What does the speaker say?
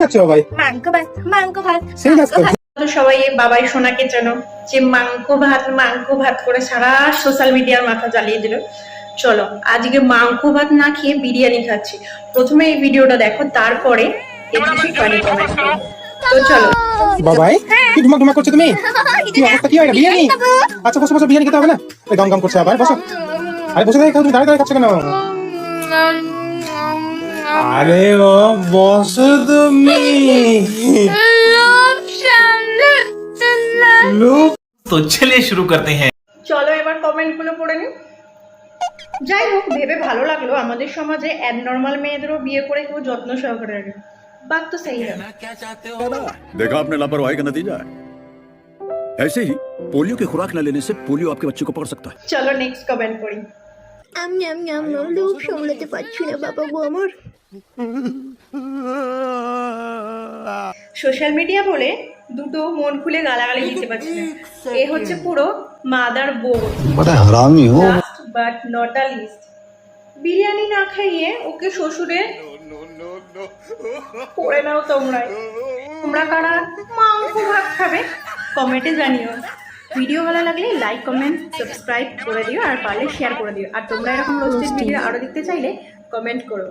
আচ্ছা ভাই মাংস ভাত সেই নাচ করছে। তো সবাই এই বাবাই সোনাকে জানো যে মাংস ভাত করে সারা সোশ্যাল মিডিয়ার মাথা জ্বালিয়ে দিল। চলো আজকে মাংস ভাত না খেয়ে বিরিয়ানি খাচ্ছি। প্রথমে এই ভিডিওটা দেখো, তারপরে এর কিছু ফানি কমেন্ট করো। তো চলো। বাবাই কি ধুমাক ধুমাক করছো তুমি? কি অবস্থা, কি হয় এটা? বিরিয়ানি? আচ্ছা বসো বসো, বিরিয়ানি খেতে হবে না? এই গাম গাম করছে আবার, বসো। আরে বসে দেখো, তুমি দাঁড়িয়ে দাঁড়িয়ে খাচ্ছ কেন? আরে ও বসো তুমি। লোক तो चलिए शुरू करते हैं। চলো এবার কমেন্ট গুলো পড়ে নি। যাই হোক, ভেবে ভালো লাগলো আমাদের সমাজে অ্যাবনর্মাল মেয়েদেরও বিয়ে করে কেউ যত্ন সহকারে রাখে। বাত তো সেই है। देखा आपने लापरवाही का नतीजा है। ऐसे ही पोलियो की खुराक न लेने से पोलियो आपके बच्चे को पकड़ सकता है। চলো নেক্সট কমেন্ট পড়ি। আমি লোক সামলাতে পারছি না বাবা গো আমার। সোশ্যাল মিডিয়া বলে দুটো মন খুলে গালাগালি দিতে পারছি না। এ হচ্ছে পুরো মাদার বোর্ড। बड़ा हरामी हो। Last but not a least, biryani না খাইয়ে ওকে শ্বশুরে করে নাও তোমরা। তোমরা কারা মাংস ভাত খাবে কমেন্টে জানিও। ভিডিও ভালো লাগলে লাইক কমেন্ট সাবস্ক্রাইব করে দিও, আর পারলে শেয়ার করে দিও। আর তোমরা এরকম রোস্টেড ভিডিও আরো দেখতে চাইলে কমেন্ট করো।